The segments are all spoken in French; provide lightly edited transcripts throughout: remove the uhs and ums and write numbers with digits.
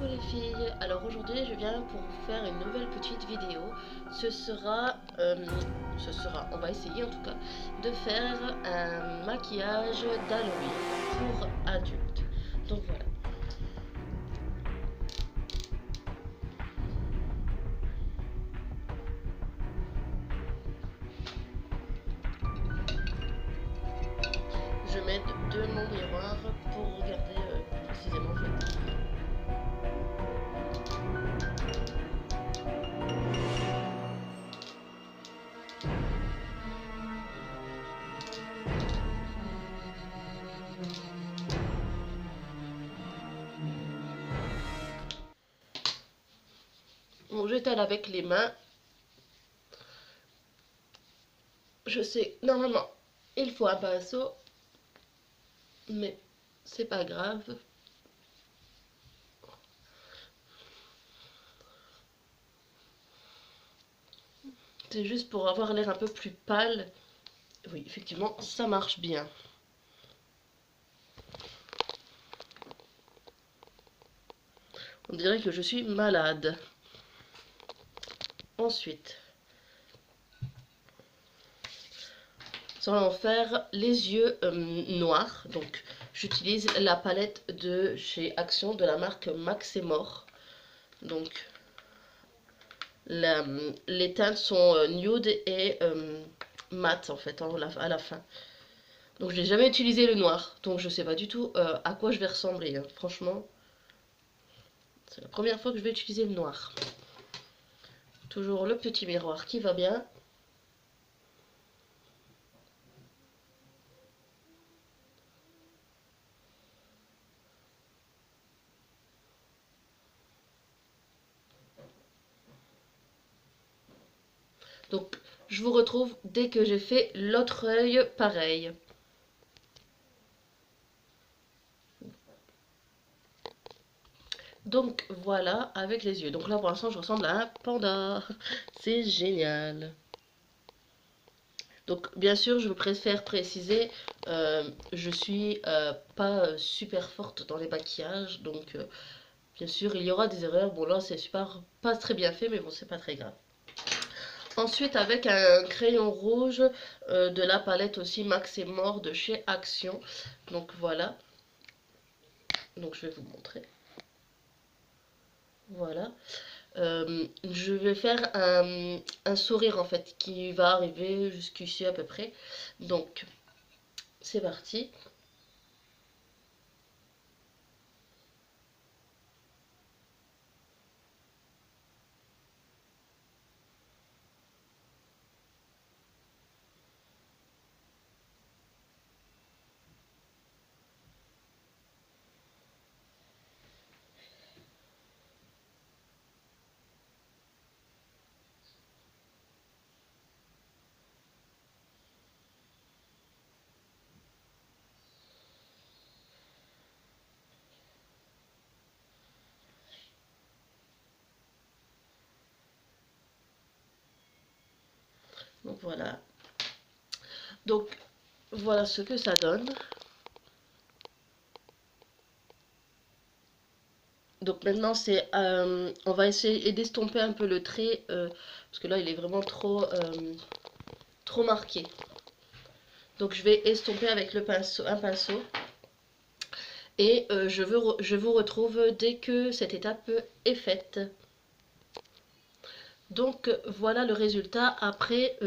Coucou les filles, alors aujourd'hui je viens pour vous faire une nouvelle petite vidéo. Ce sera, on va essayer en tout cas, de faire un maquillage d'Halloween pour adultes. Donc voilà. Je m'aide de mon miroir pour regarder précisément en fait. Bon, j'étale avec les mains. Je sais, normalement, il faut un pinceau, mais c'est pas grave. C'est juste pour avoir l'air un peu plus pâle. Oui, effectivement, ça marche bien. On dirait que je suis malade. Ensuite, nous allons faire les yeux noirs. Donc, j'utilise la palette de chez Action de la marque Max et Mort. Donc, les teintes sont nude et mat en fait à la fin. Donc, je n'ai jamais utilisé le noir. Donc, je sais pas du tout à quoi je vais ressembler. Hein. Franchement, c'est la première fois que je vais utiliser le noir. Toujours le petit miroir qui va bien. Donc, je vous retrouve dès que j'ai fait l'autre œil pareil. Donc, voilà, avec les yeux. Donc là, pour l'instant, je ressemble à un panda. C'est génial. Donc, bien sûr, je préfère préciser, je suis pas super forte dans les maquillages. Donc, bien sûr, il y aura des erreurs. Bon, là, c'est super, pas très bien fait, mais bon, c'est pas très grave. Ensuite, avec un crayon rouge de la palette aussi Max et Mort de chez Action. Donc, voilà. Donc, je vais vous montrer. Voilà. Je vais faire un sourire en fait qui va arriver jusqu'ici à peu près. Donc, c'est parti. Donc voilà. Donc voilà ce que ça donne. Donc maintenant c'est, on va essayer d'estomper un peu le trait parce que là il est vraiment trop marqué. Donc je vais estomper avec le pinceau, un pinceau. Et je vous retrouve dès que cette étape est faite. Donc voilà le résultat après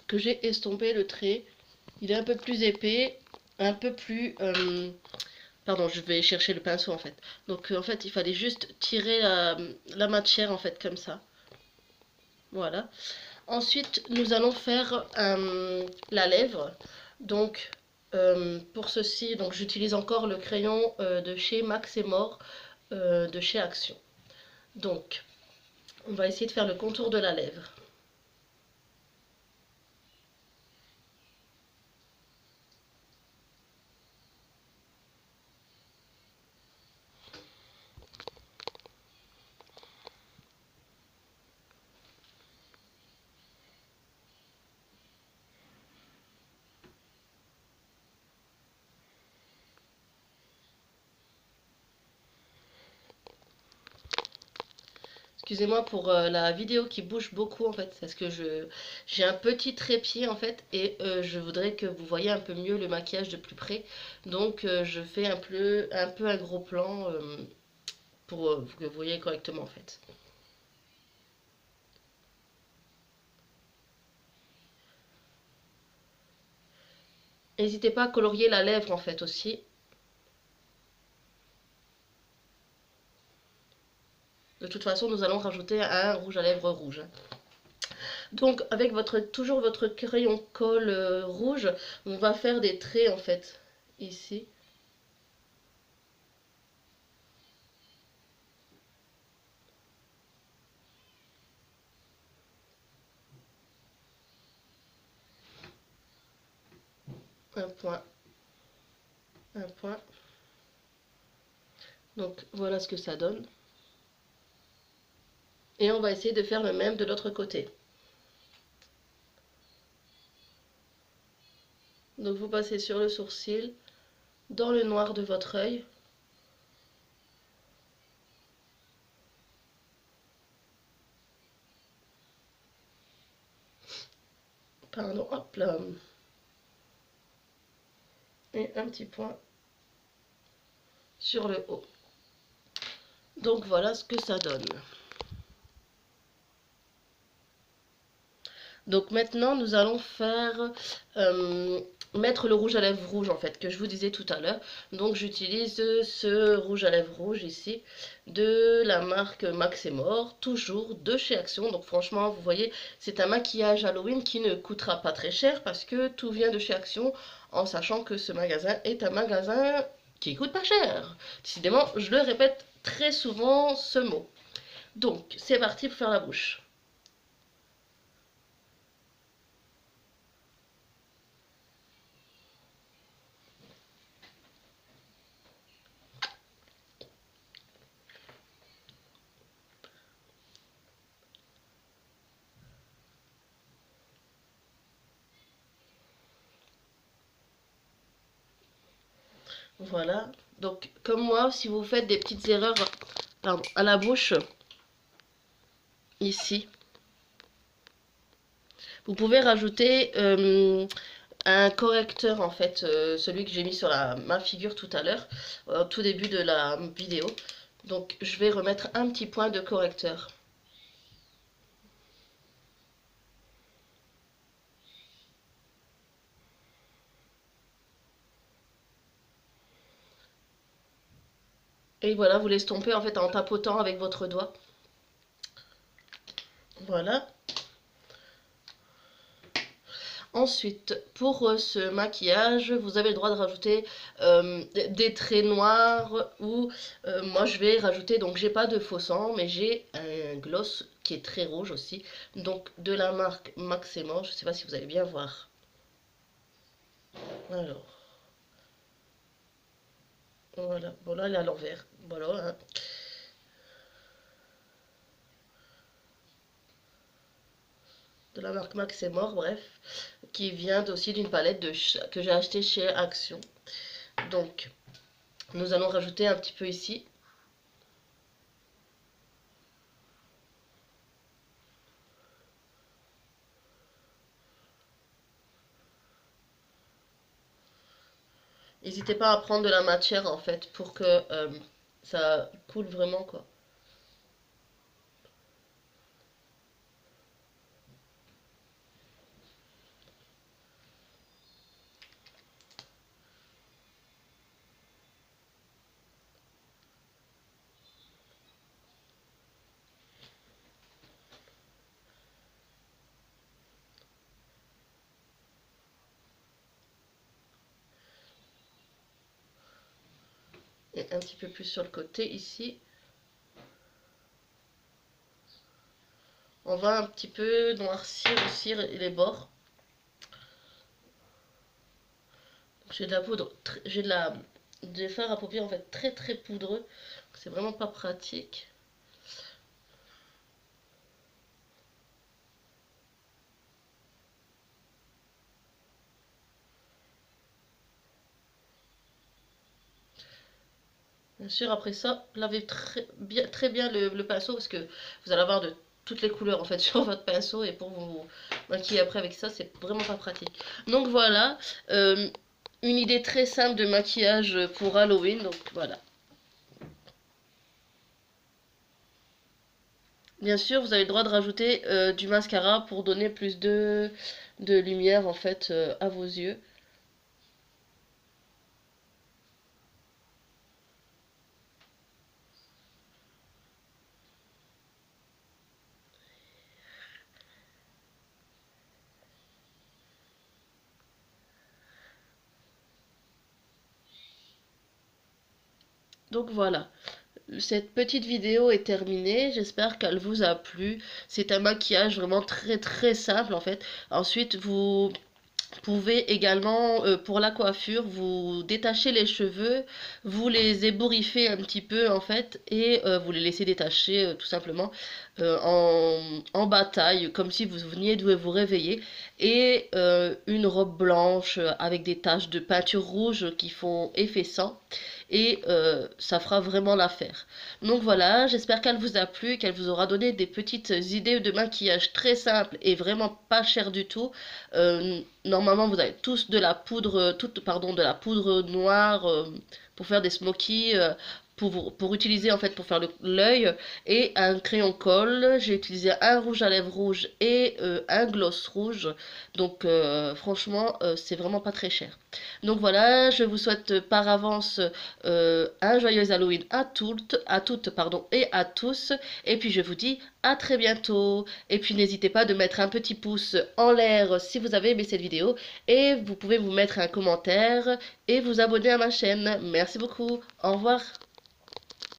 que j'ai estompé le trait. Il est un peu plus épais, un peu plus... pardon, je vais chercher le pinceau en fait. Donc en fait il fallait juste tirer la matière en fait comme ça. Voilà. Ensuite nous allons faire la lèvre. Donc pour ceci, donc j'utilise encore le crayon de chez Max et Mort de chez Action. Donc on va essayer de faire le contour de la lèvre. Excusez-moi pour la vidéo qui bouge beaucoup en fait, parce que j'ai un petit trépied en fait et je voudrais que vous voyez un peu mieux le maquillage de plus près. Donc je fais un peu un gros plan pour que vous voyez correctement en fait. N'hésitez pas à colorier la lèvre en fait aussi. De toute façon, nous allons rajouter un rouge à lèvres rouge. Donc avec toujours votre crayon colle rouge, on va faire des traits en fait ici. Un point, un point. Donc voilà ce que ça donne. Et on va essayer de faire le même de l'autre côté. Donc vous passez sur le sourcil, dans le noir de votre œil. Pardon, hop là. Et un petit point sur le haut. Donc voilà ce que ça donne. Donc maintenant, nous allons faire mettre le rouge à lèvres rouge en fait, que je vous disais tout à l'heure. Donc j'utilise ce rouge à lèvres rouge ici, de la marque Max et More, toujours de chez Action. Donc franchement, vous voyez, c'est un maquillage Halloween qui ne coûtera pas très cher parce que tout vient de chez Action, en sachant que ce magasin est un magasin qui coûte pas cher. Décidément, je le répète très souvent ce mot. Donc, c'est parti pour faire la bouche. Voilà. Donc, comme moi, si vous faites des petites erreurs pardon, à la bouche, ici, vous pouvez rajouter un correcteur, en fait, celui que j'ai mis sur ma figure tout à l'heure, au tout début de la vidéo. Donc, je vais remettre un petit point de correcteur. Et voilà, vous l'estompez en fait en tapotant avec votre doigt. Voilà. Ensuite, pour ce maquillage, vous avez le droit de rajouter des traits noirs ou moi je vais rajouter, donc j'ai pas de faux sang, mais j'ai un gloss qui est très rouge aussi, donc de la marque Maximo, je sais pas si vous allez bien voir. Alors, voilà, voilà, il est à l'envers, voilà. Hein. De la marque Maximo, bref, qui vient aussi d'une palette que j'ai acheté chez Action. Donc, nous allons rajouter un petit peu ici. N'hésitez pas à prendre de la matière en fait pour que ça coule vraiment quoi. Et un petit peu plus sur le côté ici. On va un petit peu noircir aussi les bords. J'ai de la poudre, j'ai des fards à paupières en fait très très poudreux. C'est vraiment pas pratique. Bien sûr, après ça, lavez très bien le pinceau parce que vous allez avoir de toutes les couleurs en fait sur votre pinceau et pour vous maquiller après avec ça, c'est vraiment pas pratique. Donc voilà, euh, une idée très simple de maquillage pour Halloween. Donc voilà. Bien sûr, vous avez le droit de rajouter du mascara pour donner plus de lumière en fait à vos yeux. Donc voilà. Cette petite vidéo est terminée, j'espère qu'elle vous a plu. C'est un maquillage vraiment très simple en fait. Ensuite, vous pouvez également, pour la coiffure, vous détacher les cheveux, vous les ébouriffer un petit peu en fait, et vous les laisser détacher tout simplement en bataille, comme si vous veniez de vous réveiller, et une robe blanche avec des taches de peinture rouge qui font effet sang, et ça fera vraiment l'affaire. Donc voilà, j'espère qu'elle vous a plu, qu'elle vous aura donné des petites idées de maquillage très simples et vraiment pas cher du tout. Normalement, vous avez tous de la poudre, pardon, de la poudre noire pour faire des smokies, pour utiliser en fait pour faire l'œil, et un crayon colle. J'ai utilisé un rouge à lèvres rouge et un gloss rouge. Donc franchement, c'est vraiment pas très cher. Donc voilà, je vous souhaite par avance un joyeux Halloween à toutes pardon, et à tous. Et puis je vous dis à très bientôt. Et puis n'hésitez pas de mettre un petit pouce en l'air si vous avez aimé cette vidéo. Et vous pouvez vous mettre un commentaire et vous abonner à ma chaîne. Merci beaucoup. Au revoir.